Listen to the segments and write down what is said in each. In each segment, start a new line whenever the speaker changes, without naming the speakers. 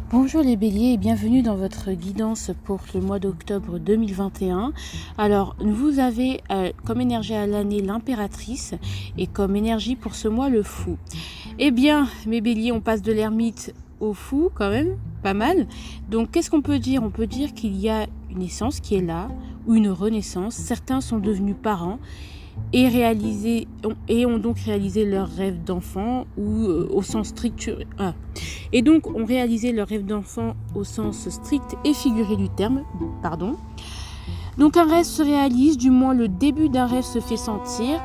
Bonjour les béliers et bienvenue dans votre guidance pour le mois d'octobre 2021. Alors, vous avez comme énergie à l'année l'impératrice et comme énergie pour ce mois le fou. Eh bien, mes béliers, on passe de l'ermite au fou quand même, pas mal. Donc, qu'est-ce qu'on peut dire? On peut dire qu'il y a une naissance qui est là, ou une renaissance. Certains sont devenus parents et ont donc réalisé leur rêve d'enfant ou au sens strict. Et donc ont réalisé leur rêve d'enfant au sens strict et figuré du terme. Donc un rêve se réalise, du moins le début d'un rêve se fait sentir.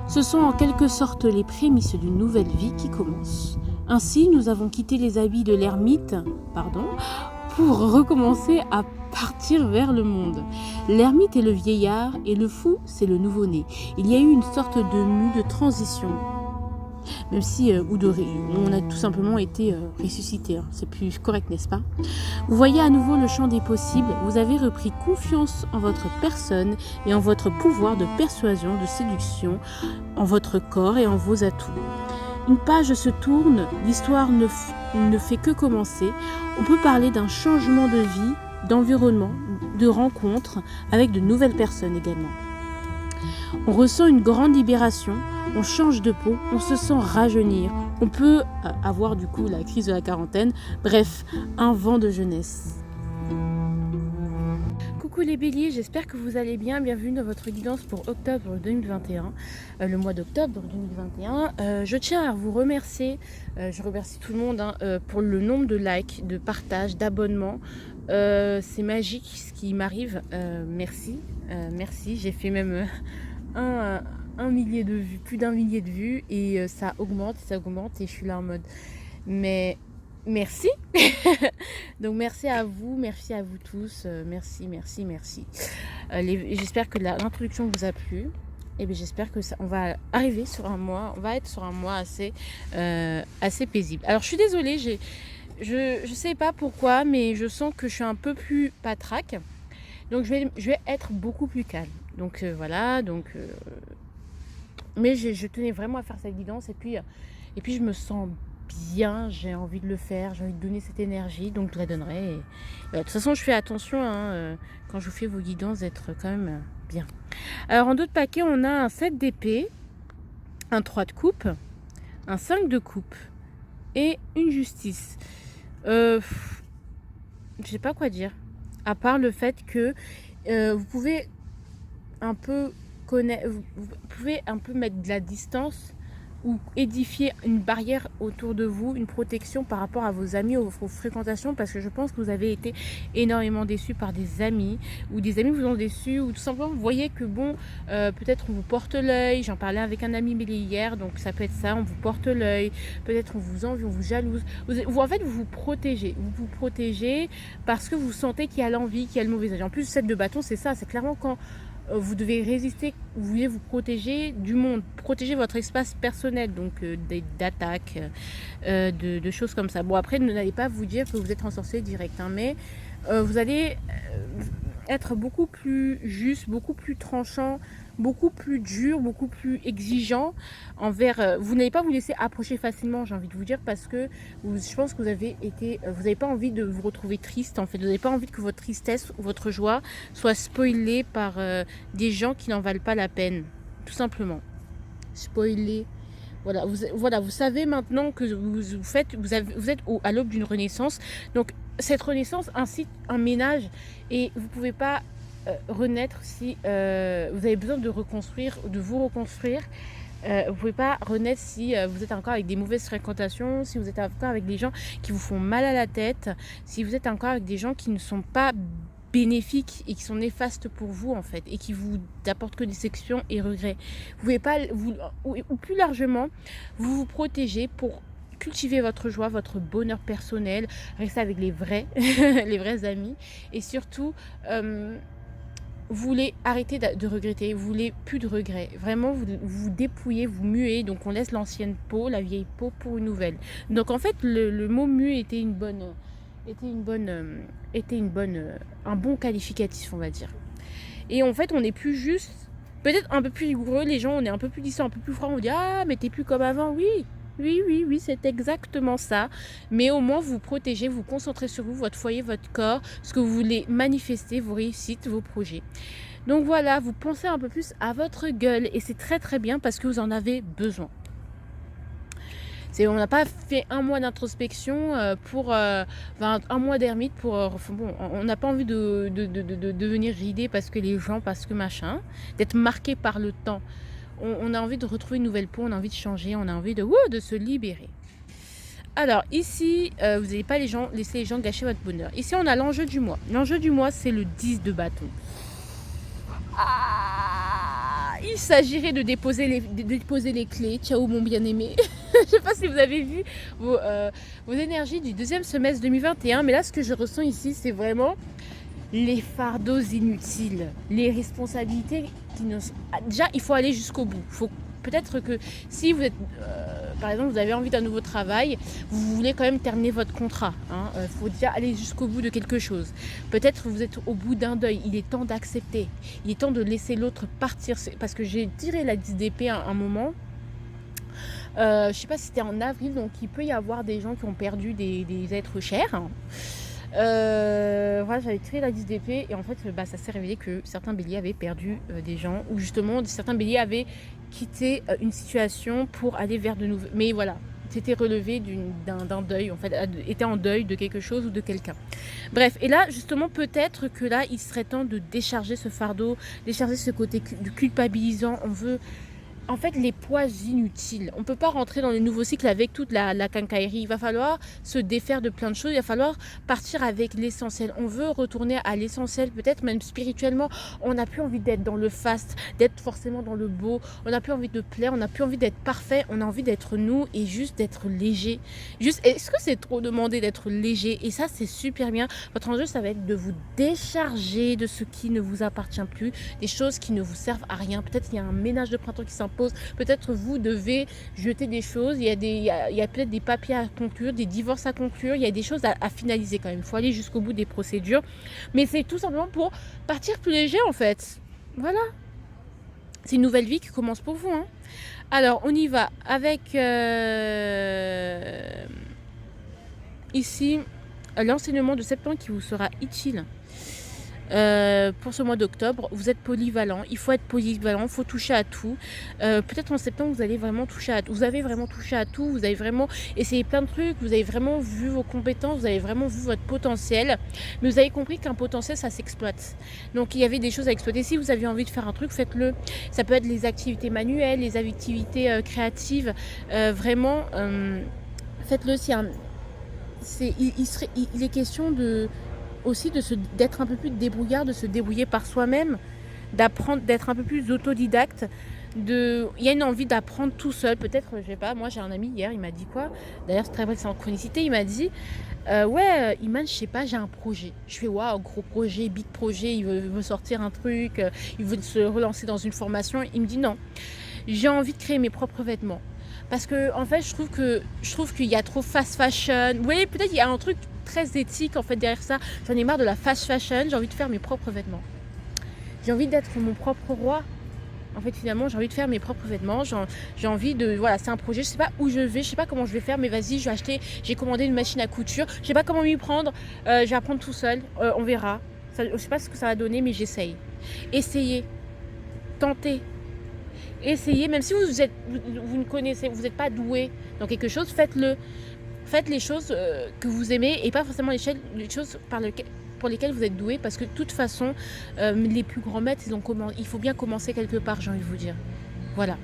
Ce sont en quelque sorte les prémices d'une nouvelle vie qui commence. Ainsi, nous avons quitté les habits de l'ermite, pour recommencer à partir vers le monde. L'ermite est le vieillard et le fou, c'est le nouveau-né. Il y a eu une sorte de mue de transition. Même si, on a tout simplement été ressuscité. C'est plus correct, n'est-ce pas? Vous voyez à nouveau le champ des possibles. Vous avez repris confiance en votre personne et en votre pouvoir de persuasion, de séduction, en votre corps et en vos atouts. Une page se tourne, l'histoire ne fait que commencer. On peut parler d'un changement de vie, d'environnement, de rencontres avec de nouvelles personnes également. On ressent une grande libération, on change de peau, on se sent rajeunir. On peut avoir du coup la crise de la quarantaine, bref, un vent de jeunesse. Coucou les béliers, j'espère que vous allez bien. Bienvenue dans votre guidance pour octobre 2021, le mois d'octobre 2021. Je tiens à vous remercier, je remercie tout le monde pour le nombre de likes, de partages, d'abonnements. C'est magique ce qui m'arrive. Merci. J'ai fait même un millier de vues, plus d'un millier de vues, et ça augmente et je suis là en mode mais merci. Donc merci à vous tous, merci. J'espère que l'introduction vous a plu. Et bien j'espère que on va arriver sur un mois, assez paisible. Alors je suis désolée, je sais pas pourquoi, mais je sens que je suis un peu plus patraque. Donc je vais être beaucoup plus calme. Donc mais je tenais vraiment à faire cette guidance et puis je me sens bien, j'ai envie de le faire, j'ai envie de donner cette énergie, donc je la donnerai. De toute façon, je fais attention quand je vous fais vos guidances d'être quand même bien. Alors en d'autres paquets, on a un 7 d'épée, un 3 de coupe, un 5 de coupe et une justice. Je sais pas quoi dire, à part le fait que vous pouvez un peu vous pouvez un peu mettre de la distance ou édifier une barrière autour de vous, une protection par rapport à vos amis ou vos fréquentations, parce que je pense que vous avez été énormément déçus par des amis, ou des amis vous ont déçus, ou tout simplement vous voyez que peut-être on vous porte l'œil. J'en parlais avec un ami hier, donc ça peut être ça, on vous porte l'œil, peut-être on vous envie, on vous jalouse. En fait, vous vous protégez parce que vous sentez qu'il y a l'envie, qu'il y a le mauvais œil. En plus, 7 de bâton, c'est ça, c'est clairement quand vous devez résister, vous voulez vous protéger du monde, protéger votre espace personnel, donc d'attaques, de choses comme ça. Bon, après, n'allez pas vous dire que vous êtes ensorcelé direct, mais vous allez être beaucoup plus juste, beaucoup plus tranchant, beaucoup plus dur, beaucoup plus exigeant envers. Vous n'allez pas vous laisser approcher facilement, j'ai envie de vous dire, parce que je pense que vous n'avez pas envie de vous retrouver triste. En fait, vous n'avez pas envie que votre tristesse ou votre joie soit spoilée par des gens qui n'en valent pas la peine, tout simplement. Spoilée. Voilà, vous savez maintenant que vous êtes à l'aube d'une renaissance. Donc cette renaissance incite un ménage et vous ne pouvez pas renaître si vous avez besoin de vous reconstruire. Vous ne pouvez pas renaître si vous êtes encore avec des mauvaises fréquentations, si vous êtes encore avec des gens qui vous font mal à la tête, si vous êtes encore avec des gens qui ne sont pas bénéfiques et qui sont néfastes pour vous en fait, et qui vous apportent que déception et regrets. Vous pouvez pas, ou plus largement, vous protégez pour cultiver votre joie, votre bonheur personnel, rester avec les vrais les vrais amis, et surtout vous voulez arrêter de regretter, vous voulez plus de regrets. Vraiment, vous dépouillez, vous muez. Donc, on laisse l'ancienne peau, la vieille peau pour une nouvelle. Donc, en fait, le mot muer était un bon qualificatif, on va dire. Et en fait, on n'est plus juste, peut-être un peu plus rigoureux. Les gens, on est un peu plus distants, un peu plus froid. On dit ah, mais t'es plus comme avant, oui. Oui, oui, oui, c'est exactement ça. Mais au moins, vous protégez, vous concentrez sur vous, votre foyer, votre corps, ce que vous voulez manifester, vos réussites, vos projets. Donc voilà, vous pensez un peu plus à votre gueule et c'est très très bien parce que vous en avez besoin. On n'a pas fait un mois d'introspection un mois d'ermite pour... bon, on n'a pas envie de devenir ridé parce que les gens, parce que machin, d'être marqué par le temps. On a envie de retrouver une nouvelle peau, on a envie de changer, on a envie de se libérer. Alors ici, vous n'allez pas laisser les gens gâcher votre bonheur. Ici, on a l'enjeu du mois. L'enjeu du mois, c'est le 10 de bâton. Il s'agirait de déposer les clés. Ciao mon bien-aimé. Je ne sais pas si vous avez vu vos énergies du deuxième semestre 2021. Mais là, ce que je ressens ici, c'est vraiment les fardeaux inutiles. Les responsabilités qui ne sont... Déjà, il faut aller jusqu'au bout. Peut-être que si vous êtes, par exemple, vous avez envie d'un nouveau travail, vous voulez quand même terminer votre contrat. Faut déjà aller jusqu'au bout de quelque chose. Peut-être que vous êtes au bout d'un deuil. Il est temps d'accepter. Il est temps de laisser l'autre partir. Parce que j'ai tiré la 10 d'épée à un moment. Je ne sais pas si c'était en avril, donc il peut y avoir des gens qui ont perdu des êtres chers. Voilà, j'avais tiré la 10 d'épée et en fait ça s'est révélé que certains béliers avaient perdu des gens, ou justement certains béliers avaient quitté une situation pour aller vers de nouveaux, mais voilà, c'était relevé d'un deuil, en fait, était en deuil de quelque chose ou de quelqu'un. Bref, et là justement peut-être que là il serait temps de décharger ce fardeau, décharger ce côté culpabilisant. On veut en fait les poids inutiles. On ne peut pas rentrer dans les nouveaux cycles avec toute la quincaillerie. Il va falloir se défaire de plein de choses. Il va falloir partir avec l'essentiel. On veut retourner à l'essentiel, peut-être même spirituellement. On n'a plus envie d'être dans le faste, d'être forcément dans le beau. On n'a plus envie de plaire, on n'a plus envie d'être parfait. On a envie d'être nous et juste d'être léger. Est-ce que c'est trop demandé d'être léger? Et ça, c'est super bien. Votre enjeu, ça va être de vous décharger de ce qui ne vous appartient plus, des choses qui ne vous servent à rien. Peut-être qu'il y a un ménage de printemps qui s'impose. Peut-être vous devez jeter des choses. Il y a peut-être des papiers à conclure, des divorces à conclure. Il y a des choses à finaliser quand même. Il faut aller jusqu'au bout des procédures. Mais c'est tout simplement pour partir plus léger en fait. Voilà. C'est une nouvelle vie qui commence pour vous. Alors, on y va avec ici l'enseignement de septembre qui vous sera utile. Pour ce mois d'octobre, vous êtes polyvalent, il faut être polyvalent, il faut toucher à tout. Peut-être en septembre, vous allez vraiment toucher à tout. Vous avez vraiment touché à tout, vous avez vraiment essayé plein de trucs, vous avez vraiment vu vos compétences, vous avez vraiment vu votre potentiel. Mais vous avez compris qu'un potentiel, ça s'exploite. Donc, il y avait des choses à exploiter. Si vous avez envie de faire un truc, faites-le. Ça peut être les activités manuelles, les activités créatives. Vraiment, faites-le. Il est question aussi d'être un peu plus débrouillard, de se débrouiller par soi-même, d'apprendre, d'être un peu plus autodidacte. Il y a une envie d'apprendre tout seul. Peut-être, je sais pas, moi j'ai un ami hier, il m'a dit quoi? D'ailleurs, c'est très belle synchronicité, il m'a dit ouais, Iman, je sais pas, j'ai un projet. Je fais waouh, gros projet, big projet, il veut sortir un truc, il veut se relancer dans une formation. Il me dit non, j'ai envie de créer mes propres vêtements. Parce que en fait, je trouve qu'il y a trop fast fashion. Vous voyez, peut-être il y a un truc très éthique en fait derrière ça. J'en ai marre de la fast fashion, j'ai envie de faire mes propres vêtements. J'ai envie d'être mon propre roi. En fait, finalement, j'ai envie de faire mes propres vêtements. J'ai envie de... Voilà, c'est un projet. Je sais pas où je vais, je sais pas comment je vais faire, mais vas-y, je vais acheter... J'ai commandé une machine à couture. Je sais pas comment m'y prendre. Je vais apprendre tout seul. On verra. Je sais pas ce que ça va donner, mais j'essaye. Essayez. Tentez. Essayez. Même si vous ne connaissez... Vous n'êtes pas doué dans quelque chose, faites-le. Faites les choses que vous aimez et pas forcément les choses pour lesquelles vous êtes doué, parce que de toute façon, les plus grands maîtres, il faut bien commencer quelque part, j'ai envie de vous dire. Voilà.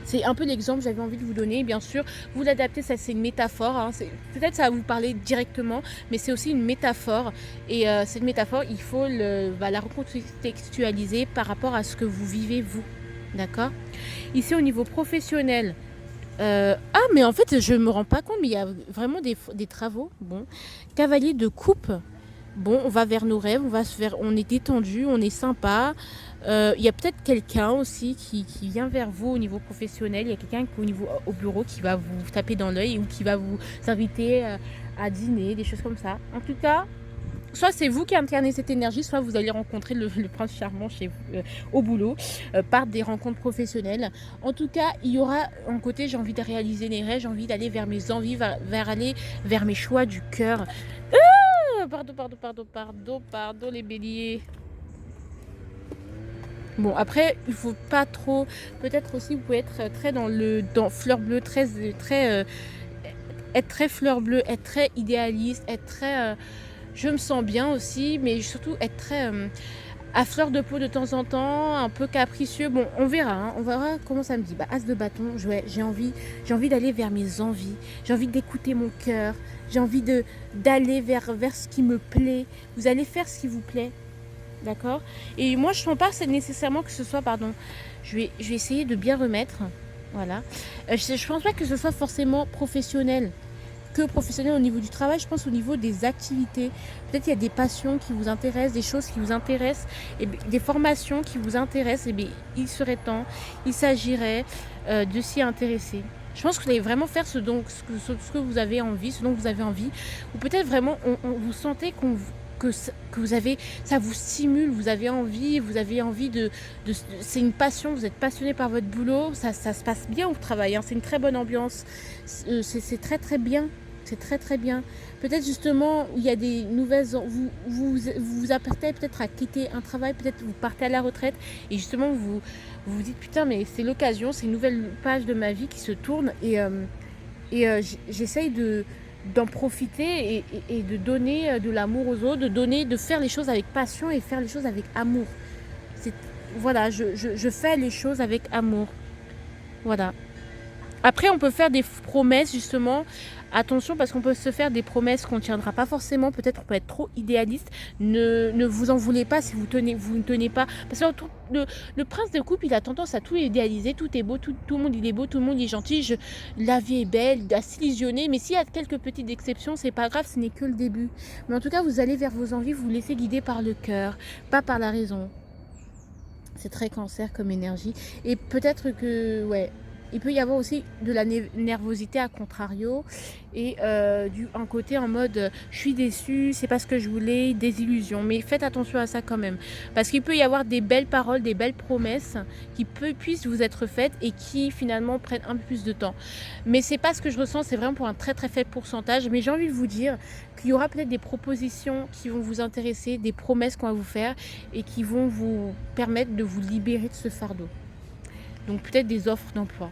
C'est un peu l'exemple que j'avais envie de vous donner. Bien sûr, vous l'adaptez, ça c'est une métaphore. Peut-être ça va vous parler directement, mais c'est aussi une métaphore. Et cette métaphore, il faut la recontextualiser par rapport à ce que vous vivez, vous. D'accord? Ici, au niveau professionnel, mais en fait, je me rends pas compte, mais il y a vraiment des travaux. Bon, cavalier de coupe. Bon, on va vers nos rêves, on est détendu, on est sympa. Il y a peut-être quelqu'un aussi qui vient vers vous au niveau professionnel. Il y a quelqu'un au bureau qui va vous taper dans l'œil ou qui va vous inviter à dîner, des choses comme ça. En tout cas, soit c'est vous qui incarnez cette énergie, soit vous allez rencontrer le prince charmant chez vous, au boulot, par des rencontres professionnelles. En tout cas, il y aura un côté, j'ai envie de réaliser les rêves, j'ai envie d'aller vers mes envies, aller vers mes choix du cœur. Pardon, les béliers. Bon, après, il faut pas trop. Peut-être aussi, vous pouvez être très dans fleur bleue, être très fleur bleue, être très idéaliste, être très. Je me sens bien aussi, mais surtout être très à fleur de peau de temps en temps, un peu capricieux. Bon, on verra, hein, on verra comment ça me dit. Bah, as de bâton, j'ai envie d'aller vers mes envies, j'ai envie d'écouter mon cœur, j'ai envie d'aller vers ce qui me plaît. Vous allez faire ce qui vous plaît. D'accord. Et moi, je ne sens pas nécessairement que ce soit, pardon, je vais essayer de bien remettre. Voilà. Je ne pense pas que ce soit forcément professionnel, au niveau du travail. Je pense au niveau des activités. Peut-être qu'il y a des passions qui vous intéressent, des choses qui vous intéressent, et des formations qui vous intéressent. Et bien, il serait temps, il s'agirait de s'y intéresser. Je pense que vous allez vraiment faire ce que vous avez envie, ce dont vous avez envie. Ou peut-être vraiment, vous sentez que vous avez, ça vous stimule, vous avez envie de c'est une passion, vous êtes passionné par votre boulot, ça se passe bien au travail, hein, c'est une très bonne ambiance, c'est très très bien, c'est très très bien. Peut-être justement, il y a des nouvelles, vous apprêtez peut-être à quitter un travail, peut-être vous partez à la retraite, et justement vous vous dites putain, mais c'est l'occasion, c'est une nouvelle page de ma vie qui se tourne, et j'essaye d'en profiter et de donner de l'amour aux autres, de faire les choses avec passion et faire les choses avec amour. Voilà, je fais les choses avec amour. Voilà. Après, on peut faire des promesses, justement. Attention, parce qu'on peut se faire des promesses qu'on ne tiendra pas forcément. Peut-être on peut être trop idéaliste. Ne vous en voulez pas si vous ne tenez pas. Parce que le prince de coupe, il a tendance à tout idéaliser. Tout est beau, tout le monde il est beau, tout le monde il est gentil. La vie est belle, à s'illusionner. Mais s'il y a quelques petites exceptions, c'est pas grave, ce n'est que le début. Mais en tout cas, vous allez vers vos envies, vous vous laissez guider par le cœur, pas par la raison. C'est très cancer comme énergie. Et peut-être que, ouais, il peut y avoir aussi de la nervosité à contrario et un côté en mode je suis déçue, c'est pas ce que je voulais, des illusions. Mais faites attention à ça quand même. Parce qu'il peut y avoir des belles paroles, des belles promesses qui puissent vous être faites et qui finalement prennent un peu plus de temps. Mais c'est pas ce que je ressens, c'est vraiment pour un très très faible pourcentage. Mais j'ai envie de vous dire qu'il y aura peut-être des propositions qui vont vous intéresser, des promesses qu'on va vous faire et qui vont vous permettre de vous libérer de ce fardeau. Donc peut-être des offres d'emploi.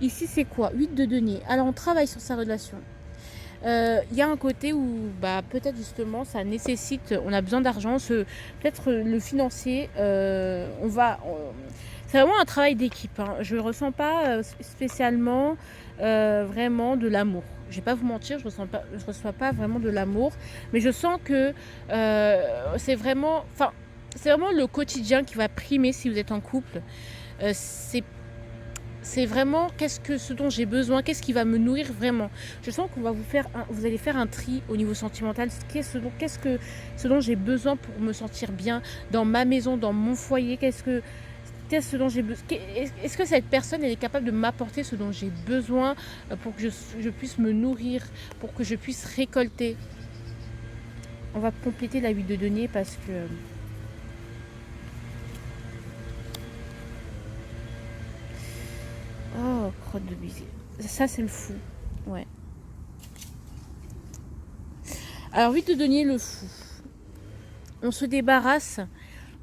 Ici c'est quoi? 8 de denier. Alors on travaille sur sa relation. Il y a un côté où peut-être justement ça nécessite, on a besoin d'argent, peut-être le financier, c'est vraiment un travail d'équipe, hein. Je ne ressens pas spécialement vraiment de l'amour. Je ne vais pas vous mentir, je ne reçois pas vraiment de l'amour, mais je sens que c'est vraiment le quotidien qui va primer si vous êtes en couple. C'est vraiment ce dont j'ai besoin, qu'est-ce qui va me nourrir vraiment. Je sens qu'on va vous allez faire un tri au niveau sentimental. Ce dont j'ai besoin pour me sentir bien dans ma maison, dans mon foyer. Qu'est-ce dont j'ai besoin. Est-ce que cette personne elle est capable de m'apporter ce dont j'ai besoin pour que je puisse me nourrir, pour que je puisse récolter. On va compléter la 8 de denier parce que oh, crotte de baiser. Ça, c'est le fou. Ouais. Alors, 8 de denier, le fou. On se débarrasse.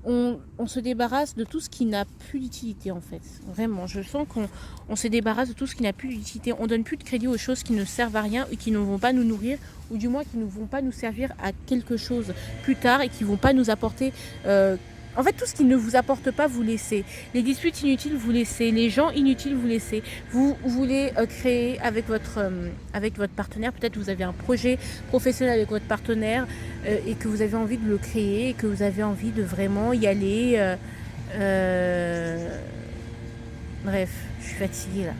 On se débarrasse de tout ce qui n'a plus d'utilité, en fait. Vraiment, je sens qu'on se débarrasse de tout ce qui n'a plus d'utilité. On donne plus de crédit aux choses qui ne servent à rien et qui ne vont pas nous nourrir, ou du moins qui ne vont pas nous servir à quelque chose plus tard et qui ne vont pas nous apporter... En fait, tout ce qui ne vous apporte pas, vous laissez. Les disputes inutiles, vous laissez. Les gens inutiles, vous laissez. Vous voulez créer avec votre partenaire. Peut-être que vous avez un projet professionnel avec votre partenaire et que vous avez envie de le créer et que vous avez envie de vraiment y aller. Bref, je suis fatiguée là.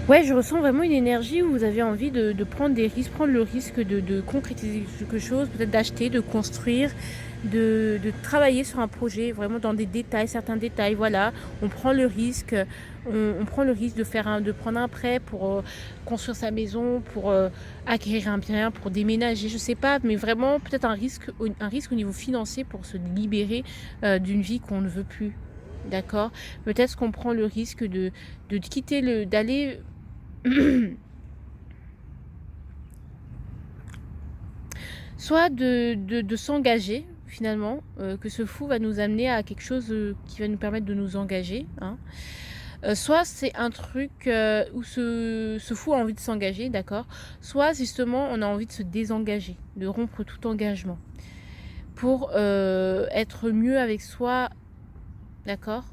Ouais, je ressens vraiment une énergie où vous avez envie de prendre des risques, prendre le risque de concrétiser quelque chose, peut-être d'acheter, de construire, de travailler sur un projet, vraiment dans des détails, certains détails. Voilà, on prend le risque, on prend le risque de prendre un prêt pour construire sa maison, pour acquérir un bien, pour déménager, je sais pas, mais vraiment peut-être un risque au niveau financier pour se libérer d'une vie qu'on ne veut plus. D'accord? Peut-être qu'on prend le risque de quitter d'aller soit de s'engager finalement, que ce fou va nous amener à quelque chose qui va nous permettre de nous engager, hein. Soit c'est un truc où ce fou a envie de s'engager, d'accord. Soit justement on a envie de se désengager, de rompre tout engagement pour être mieux avec soi, d'accord.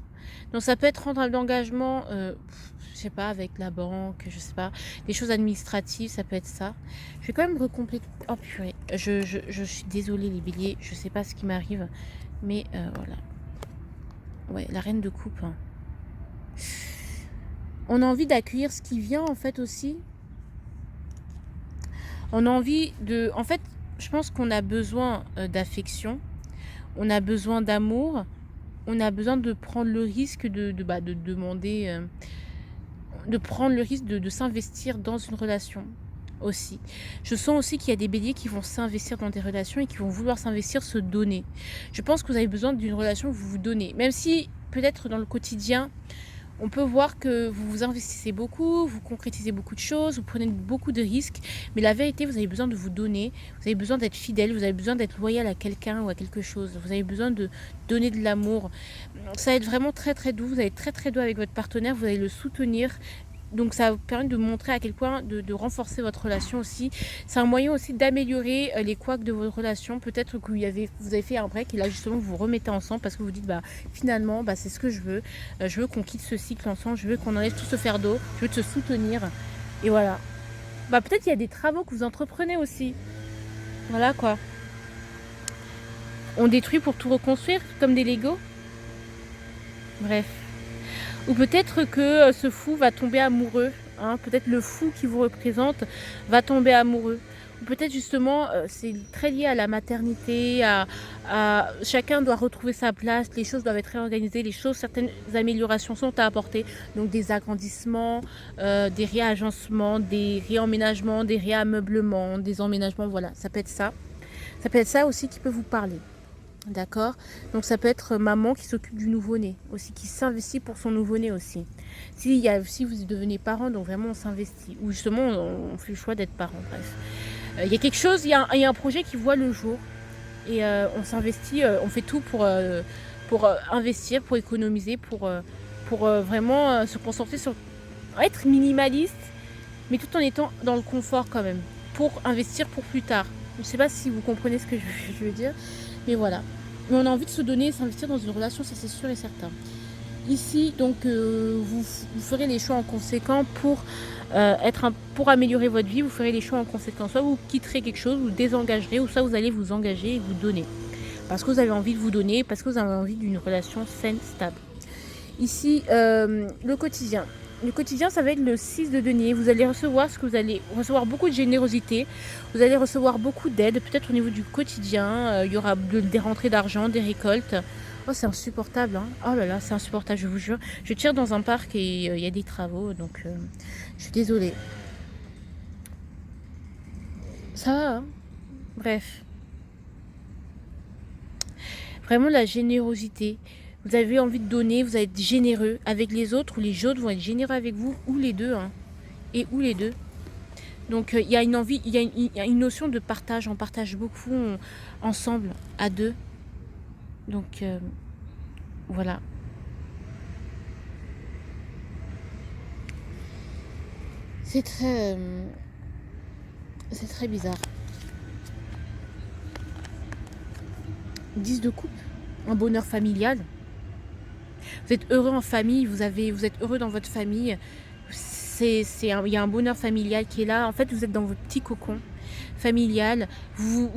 Donc ça peut être rendre un engagement, je sais pas, avec la banque, je sais pas, des choses administratives, ça peut être ça. Je vais quand même recompléter. Oh purée, je suis désolée les béliers, je sais pas ce qui m'arrive, mais voilà. Ouais, la reine de coupe, hein. On a envie d'accueillir ce qui vient en fait aussi. On a envie de... En fait, je pense qu'on a besoin d'affection, on a besoin d'amour, on a besoin de prendre le risque de demander... de prendre le risque de s'investir dans une relation aussi. Je sens aussi qu'il y a des béliers qui vont s'investir dans des relations et qui vont vouloir s'investir, se donner. Je pense que vous avez besoin d'une relation où vous vous donnez. Même si peut-être dans le quotidien, on peut voir que vous vous investissez beaucoup, vous concrétisez beaucoup de choses, vous prenez beaucoup de risques. Mais la vérité, vous avez besoin de vous donner, vous avez besoin d'être fidèle, vous avez besoin d'être loyal à quelqu'un ou à quelque chose. Vous avez besoin de donner de l'amour. Ça va être vraiment très très doux, vous allez être très très doux avec votre partenaire, vous allez le soutenir. Donc ça va vous permettre de montrer à quel point, de renforcer votre relation aussi. C'est un moyen aussi d'améliorer les couacs de votre relation. Peut-être que vous avez fait un break et là justement vous vous remettez ensemble parce que vous dites finalement c'est ce que je veux. Je veux qu'on quitte ce cycle ensemble, je veux qu'on enlève tout ce fardeau, je veux te soutenir. Et voilà. Peut-être qu'il y a des travaux que vous entreprenez aussi. Voilà quoi. On détruit pour tout reconstruire comme des Legos. Bref. Ou peut-être que ce fou va tomber amoureux, hein. Peut-être le fou qui vous représente va tomber amoureux. Ou peut-être justement, c'est très lié à la maternité, chacun doit retrouver sa place, les choses doivent être réorganisées, certaines améliorations sont à apporter. Donc des agrandissements, des réagencements, des réemménagements, des réameublements, des emménagements, voilà, ça peut être ça. Ça peut être ça aussi qui peut vous parler. D'accord. Donc ça peut être maman qui s'occupe du nouveau-né aussi, qui s'investit pour son nouveau-né aussi. Si vous devenez parent, donc vraiment on s'investit. Ou justement on fait le choix d'être parent, bref. Il y a quelque chose, il y a un projet qui voit le jour. Et on s'investit, on fait tout pour investir, pour économiser, pour vraiment se concentrer sur être minimaliste, mais tout en étant dans le confort quand même, pour investir pour plus tard. Je ne sais pas si vous comprenez ce que je veux dire. Mais voilà. Mais on a envie de se donner et s'investir dans une relation, ça c'est sûr et certain. Ici, donc, vous ferez les choix en conséquent pour améliorer votre vie. Vous ferez les choix en conséquent. Soit vous quitterez quelque chose, vous désengagerez, ou soit vous allez vous engager et vous donner. Parce que vous avez envie de vous donner, parce que vous avez envie d'une relation saine, stable. Ici, le quotidien. Le quotidien, ça va être le 6 de denier. Vous allez recevoir recevoir beaucoup de générosité. Vous allez recevoir beaucoup d'aide, peut-être au niveau du quotidien. Il y aura des rentrées d'argent, des récoltes. Oh, c'est insupportable, hein. Oh là là, c'est insupportable, je vous jure. Je tire dans un parc et il y a des travaux, donc je suis désolée. Ça va, hein. Bref. Vraiment la générosité. Vous avez envie de donner, vous allez être généreux avec les autres, ou les autres vont être généreux avec vous, ou les deux, hein. Et ou les deux. Donc il y a une envie, il y a une notion de partage, on partage beaucoup ensemble, à deux. Donc voilà. C'est très bizarre. 10 de coupe, un bonheur familial. Vous êtes heureux en famille, vous êtes heureux dans votre famille. Il y a un bonheur familial qui est là. En fait, vous êtes dans votre petit cocon familial. Vous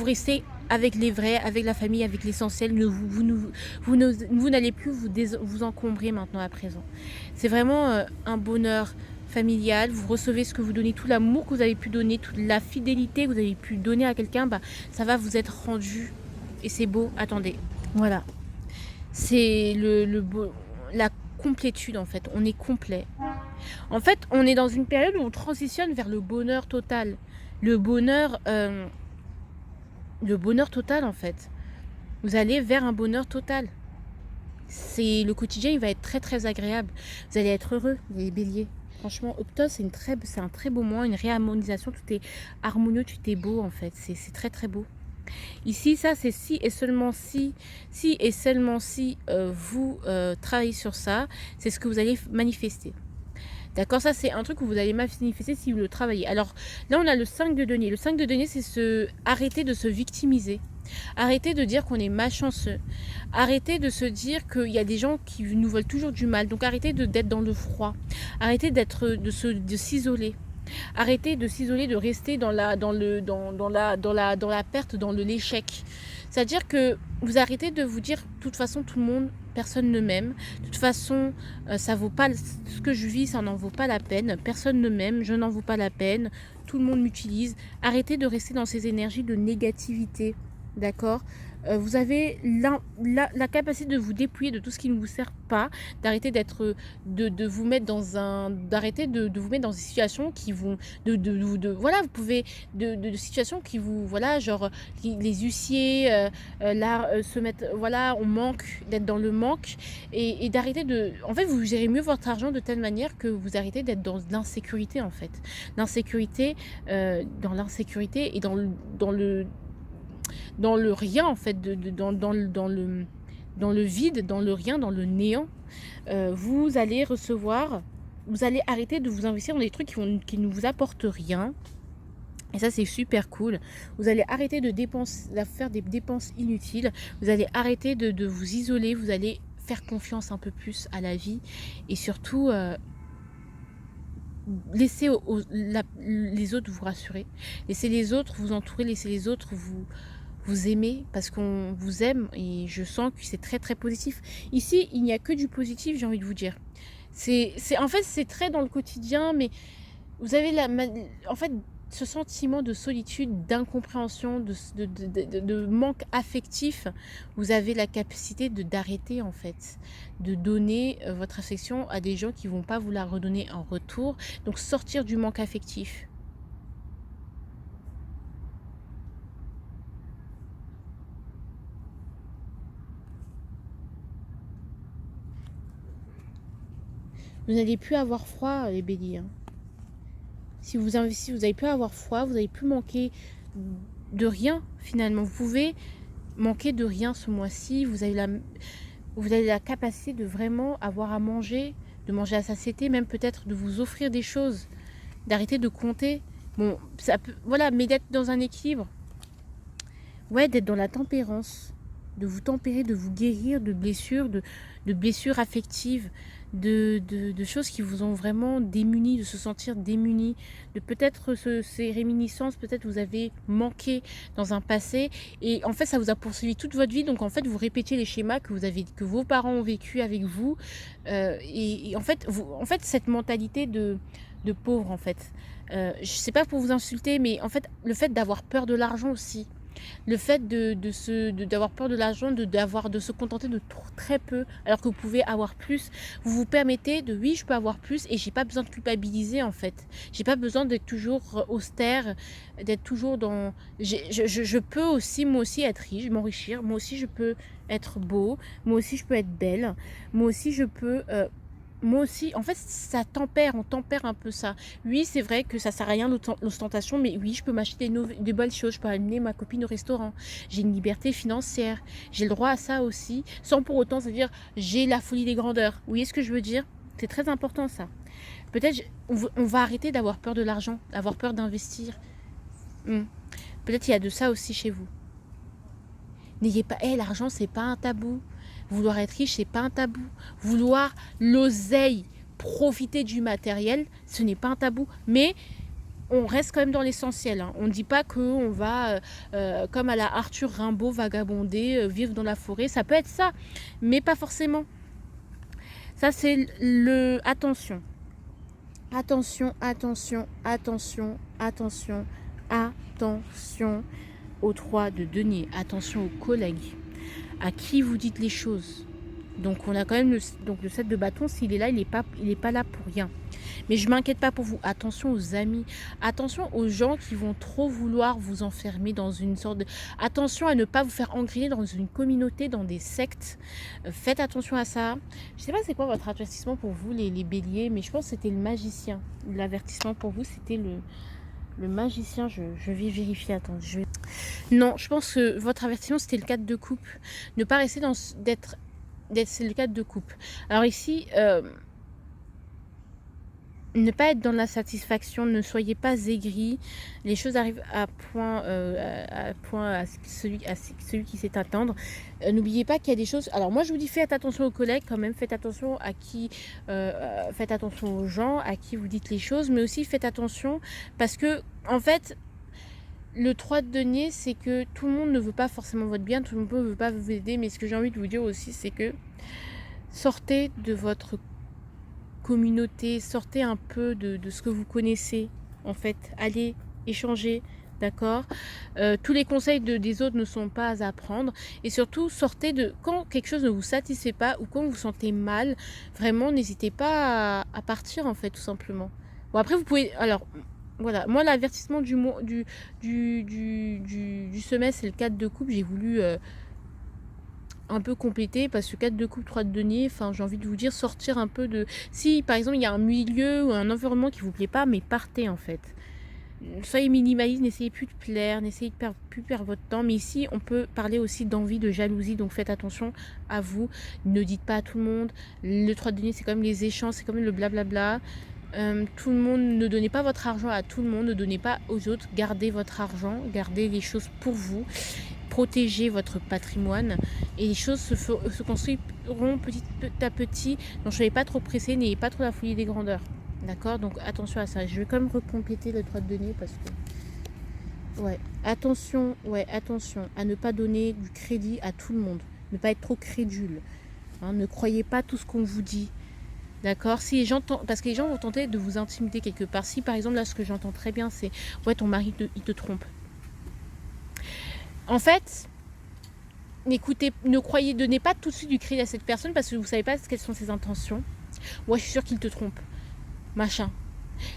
restez avec les vrais, avec la famille, avec l'essentiel. Vous n'allez plus vous encombrer maintenant à présent. C'est vraiment un bonheur familial. Vous recevez ce que vous donnez, tout l'amour que vous avez pu donner, toute la fidélité que vous avez pu donner à quelqu'un, ça va vous être rendu et c'est beau. Attendez, voilà. C'est la complétude en fait. On est complet. En fait, on est dans une période où on transitionne vers le bonheur total. Le bonheur total en fait. Vous allez vers un bonheur total. Le quotidien, il va être très très agréable. Vous allez être heureux, les béliers. Franchement, Optos, c'est un très beau mois, une réharmonisation. Tout est harmonieux, tout est beau en fait. C'est très très beau. Ici, ça, c'est si et seulement si vous travaillez sur ça, c'est ce que vous allez manifester. D'accord, ça c'est un truc que vous allez manifester si vous le travaillez. Alors là, on a le 5 de denier. Le 5 de denier, c'est arrêter de se victimiser. Arrêtez de dire qu'on est malchanceux. Arrêtez de se dire qu'il y a des gens qui nous veulent toujours du mal. Donc arrêtez d'être dans le froid. Arrêtez de s'isoler. Arrêtez de s'isoler, de rester dans la perte, dans l'échec. C'est-à-dire que vous arrêtez de vous dire, de toute façon, tout le monde, personne ne m'aime. De toute façon, ça vaut pas ce que je vis, ça n'en vaut pas la peine. Personne ne m'aime, je n'en vaut pas la peine. Tout le monde m'utilise. Arrêtez de rester dans ces énergies de négativité. D'accord, vous avez la capacité de vous dépouiller de tout ce qui ne vous sert pas, d'arrêter de vous mettre d'arrêter de vous mettre dans des situations qui vont, voilà, vous pouvez, de situations qui vous, voilà, genre les huissiers, se mettre, voilà, on manque, d'être dans le manque, et d'arrêter en fait, vous gérez mieux votre argent de telle manière que vous arrêtez d'être dans l'insécurité en fait, l'insécurité, dans l'insécurité et dans le rien en fait, dans le vide, dans le rien, dans le néant. Vous allez arrêter de vous investir dans des trucs qui ne vous apportent rien. Et ça, c'est super cool. Vous allez arrêter de faire des dépenses inutiles. Vous allez arrêter de vous isoler. Vous allez faire confiance un peu plus à la vie. Et surtout, laissez les autres vous rassurer. Laissez les autres vous entourer. Laissez les autres vous aimer, parce qu'on vous aime, et je sens que c'est très très positif. Ici, il n'y a que du positif, j'ai envie de vous dire. En fait, c'est très dans le quotidien, mais vous avez en fait, ce sentiment de solitude, d'incompréhension, de manque affectif. Vous avez la capacité d'arrêter en fait, de donner votre affection à des gens qui ne vont pas vous la redonner en retour. Donc sortir du manque affectif. Vous n'allez plus avoir froid, les béliers. Hein. Si vous investissez, vous n'allez plus avoir froid, vous n'allez plus manquer de rien, finalement. Vous pouvez manquer de rien ce mois-ci. Vous avez la capacité de vraiment avoir à manger, de manger à satiété, même peut-être de vous offrir des choses, d'arrêter de compter. Bon, ça peut, voilà, mais d'être dans un équilibre. Ouais, d'être dans la tempérance, de vous tempérer, de vous guérir de blessures, de blessures affectives, de choses qui vous ont vraiment démunis, de se sentir démunis, de peut-être ces réminiscences, peut-être vous avez manqué dans un passé, et en fait ça vous a poursuivi toute votre vie. Donc en fait vous répétez les schémas que vos parents ont vécu avec vous, et en fait cette mentalité de pauvre en fait, je sais pas pour vous insulter, mais en fait le fait d'avoir peur de l'argent aussi, le fait d'avoir peur de l'argent, de se contenter de très peu, alors que vous pouvez avoir plus, vous vous permettez oui, je peux avoir plus, et j'ai pas besoin de culpabiliser en fait. J'ai pas besoin d'être toujours austère, d'être toujours dans... Je peux aussi, moi aussi, être riche, m'enrichir. Moi aussi, je peux être beau. Moi aussi, je peux être belle. Moi aussi, je peux... moi aussi, en fait, ça tempère, on tempère un peu ça. Oui, c'est vrai que ça sert à rien l'ostentation, mais oui, je peux m'acheter des bonnes choses, je peux amener ma copine au restaurant. J'ai une liberté financière, j'ai le droit à ça aussi, sans pour autant se dire j'ai la folie des grandeurs. Vous voyez ce que je veux dire? C'est très important ça. Peut-être on va arrêter d'avoir peur de l'argent, d'avoir peur d'investir. Peut-être il y a de ça aussi chez vous. N'ayez pas, l'argent c'est pas un tabou. Vouloir être riche, c'est pas un tabou. Vouloir l'oseille, profiter du matériel, ce n'est pas un tabou. Mais on reste quand même dans l'essentiel. Hein. On ne dit pas qu'on va, comme à la Arthur Rimbaud, vagabonder, vivre dans la forêt. Ça peut être ça, mais pas forcément. Ça, c'est attention. Attention, attention, attention, attention, attention. au 3 de denier. Attention aux collègues. À qui vous dites les choses. Donc on a quand même le 7 de bâton. S'il est là, il est pas là pour rien. Mais je ne m'inquiète pas pour vous. Attention aux amis. Attention aux gens qui vont trop vouloir vous enfermer dans une sorte de... Attention à ne pas vous faire engriller dans une communauté, dans des sectes. Faites attention à ça. Je ne sais pas c'est quoi votre avertissement pour vous, les béliers, mais je pense que c'était le magicien. L'avertissement pour vous, c'était le magicien. Je vais vérifier. Attends, Non, je pense que votre avertissement, c'était le 4 de coupe. Ne pas rester dans... C'est le 4 de coupe. Alors ici... ne pas être dans la satisfaction, ne soyez pas aigris. Les choses arrivent à point à celui qui sait attendre. N'oubliez pas qu'il y a des choses. Alors moi je vous dis faites attention aux collègues quand même, faites attention à qui, faites attention aux gens à qui vous dites les choses, mais aussi faites attention parce que en fait le 3 de denier c'est que tout le monde ne veut pas forcément votre bien, tout le monde ne veut pas vous aider, mais ce que j'ai envie de vous dire aussi c'est que sortez de votre communauté, sortez un peu de ce que vous connaissez en fait, allez échanger, d'accord, tous les conseils des autres ne sont pas à prendre et surtout sortez de quand quelque chose ne vous satisfait pas ou quand vous vous sentez mal, vraiment n'hésitez pas à partir en fait tout simplement. Bon après vous pouvez, alors voilà, moi l'avertissement du semestre c'est le 4 de coupe, j'ai voulu un peu complété parce que 4 de coupe, 3 de denier, enfin j'ai envie de vous dire sortir un peu de... Si par exemple il y a un milieu ou un environnement qui vous plaît pas, mais partez en fait. Soyez minimaliste, n'essayez plus de plaire, n'essayez de plus perdre votre temps. Mais ici on peut parler aussi d'envie, de jalousie, donc faites attention à vous. Ne dites pas à tout le monde. Le 3 de denier c'est comme les échanges, c'est comme le blablabla. Tout le monde, ne donnez pas votre argent à tout le monde, ne donnez pas aux autres, gardez votre argent, gardez les choses pour vous. Protégez votre patrimoine et les choses se construiront petit à petit. Donc, ne soyez pas trop pressé, n'ayez pas trop la folie des grandeurs. D'accord? Donc, attention à ça. Je vais quand même recompléter le 3 de denier parce que... Ouais, attention à ne pas donner du crédit à tout le monde. Ne pas être trop crédule. Hein, ne croyez pas tout ce qu'on vous dit. D'accord? Si les gens parce que les gens vont tenter de vous intimider quelque part. Si, par exemple, là, ce que j'entends très bien, c'est... Ouais, ton mari, il te trompe. En fait, donnez pas tout de suite du crédit à cette personne parce que vous ne savez pas quelles sont ses intentions. Moi, je suis sûre qu'il te trompe. Machin.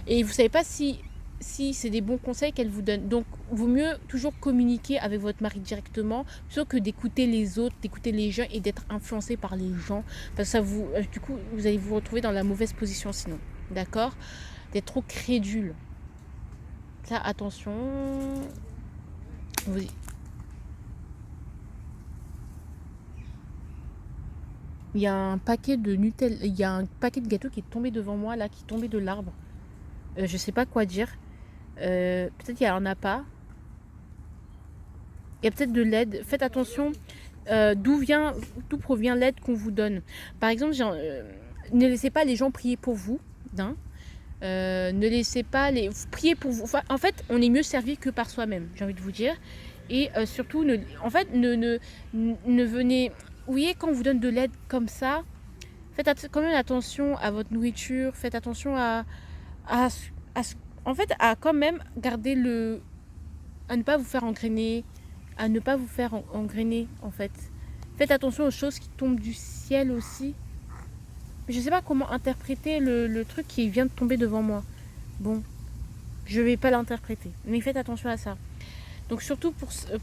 Et vous ne savez pas si c'est des bons conseils qu'elle vous donne. Donc, vaut mieux toujours communiquer avec votre mari directement plutôt que d'écouter les autres, d'écouter les gens et d'être influencé par les gens. Parce que ça du coup, vous allez vous retrouver dans la mauvaise position sinon. D'accord? D'être trop crédule. Ça, attention. Il y a un paquet de Nutella, il y a un paquet de gâteaux qui est tombé devant moi, là, qui est tombé de l'arbre. Je sais pas quoi dire. Peut-être qu'il y en a pas. Il y a peut-être de l'aide. Faites attention d'où provient l'aide qu'on vous donne. Par exemple, ne laissez pas les gens prier pour vous. Hein. Ne laissez pas prier pour vous. Enfin, en fait, on est mieux servi que par soi-même, j'ai envie de vous dire. Et surtout, ne venez... Vous voyez, quand on vous donne de l'aide comme ça, faites quand même attention à votre nourriture, faites attention à quand même garder à ne pas vous faire engrainer, en fait. Faites attention aux choses qui tombent du ciel aussi. Je ne sais pas comment interpréter le truc qui vient de tomber devant moi. Bon, je ne vais pas l'interpréter, mais faites attention à ça. Donc surtout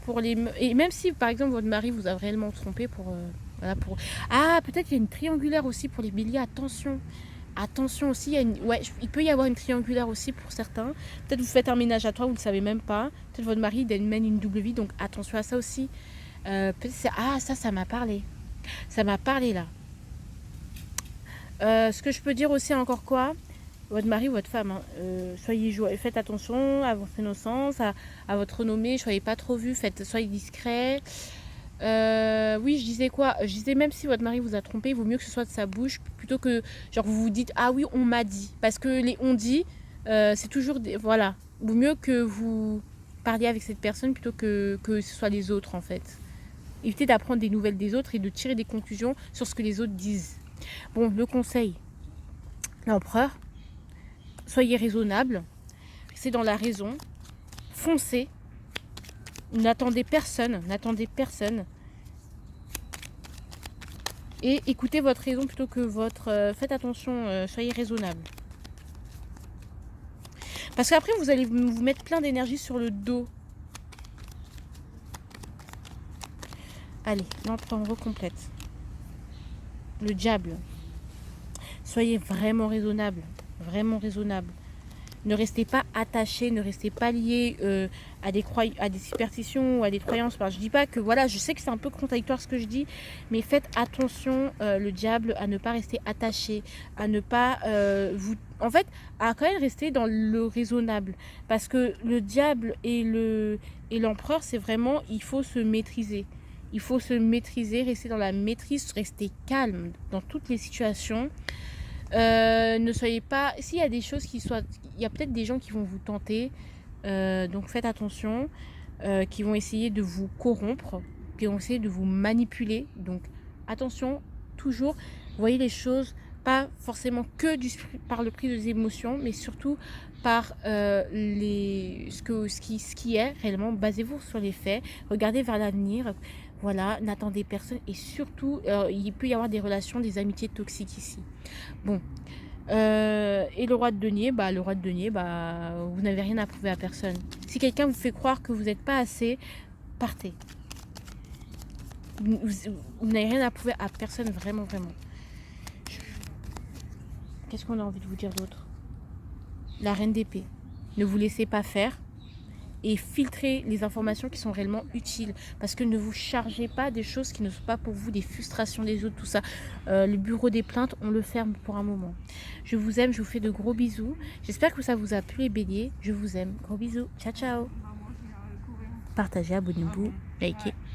pour les... Et même si par exemple votre mari vous a réellement trompé peut-être qu'il y a une triangulaire aussi pour les béliers, attention. Attention aussi, il peut y avoir une triangulaire aussi pour certains. Peut-être vous faites un ménage à trois, vous ne le savez même pas. Peut-être votre mari mène une double vie, donc attention à ça aussi. Peut-être ça m'a parlé. Ça m'a parlé là. Ce que je peux dire aussi encore quoi, votre mari ou votre femme, hein, faites attention à votre innocence, à votre renommée, soyez pas trop vu, soyez discret. Oui, je disais quoi? Je disais même si votre mari vous a trompé, il vaut mieux que ce soit de sa bouche plutôt que genre vous vous dites ah oui on m'a dit, parce que les on dit c'est toujours voilà, vaut mieux que vous parliez avec cette personne plutôt que ce soit les autres en fait. Évitez d'apprendre des nouvelles des autres et de tirer des conclusions sur ce que les autres disent. Bon, le conseil, l'empereur, soyez raisonnable, restez dans la raison, foncez, N'attendez personne, n'attendez personne. Et écoutez votre raison plutôt que votre... faites attention, soyez raisonnable. Parce qu'après, vous allez vous mettre plein d'énergie sur le dos. Allez, lampe en recomplète. Le diable. Soyez vraiment raisonnable. Vraiment raisonnable. Ne restez pas attaché, ne restez pas lié à des superstitions ou à des croyances. Alors, je dis pas que, voilà, je sais que c'est un peu contradictoire ce que je dis, mais faites attention, le diable, à ne pas rester attaché, à ne pas en fait, à quand même rester dans le raisonnable. Parce que le diable et l'empereur, c'est vraiment, il faut se maîtriser. Il faut se maîtriser, rester dans la maîtrise, rester calme dans toutes les situations. Ne soyez pas... S'il y a des choses qui soient... Il y a peut-être des gens qui vont vous tenter. Donc faites attention. Qui vont essayer de vous corrompre. Qui vont essayer de vous manipuler. Donc attention, toujours. Voyez les choses pas forcément que par le prix des émotions. Mais surtout par ce qui est réellement. Basez-vous sur les faits. Regardez vers l'avenir. Voilà, n'attendez personne. Et surtout, il peut y avoir des relations, des amitiés toxiques ici. Bon. Et le roi de denier, vous n'avez rien à prouver à personne. Si quelqu'un vous fait croire que vous n'êtes pas assez, partez. Vous n'avez rien à prouver à personne, vraiment, vraiment. Qu'est-ce qu'on a envie de vous dire d'autre? La reine d'épée. Ne vous laissez pas faire. Et filtrez les informations qui sont réellement utiles. Parce que ne vous chargez pas des choses qui ne sont pas pour vous, des frustrations des autres, tout ça. Le bureau des plaintes, on le ferme pour un moment. Je vous aime, je vous fais de gros bisous. J'espère que ça vous a plu les béliers. Je vous aime. Gros bisous. Ciao, ciao. Partagez, abonnez-vous, likez.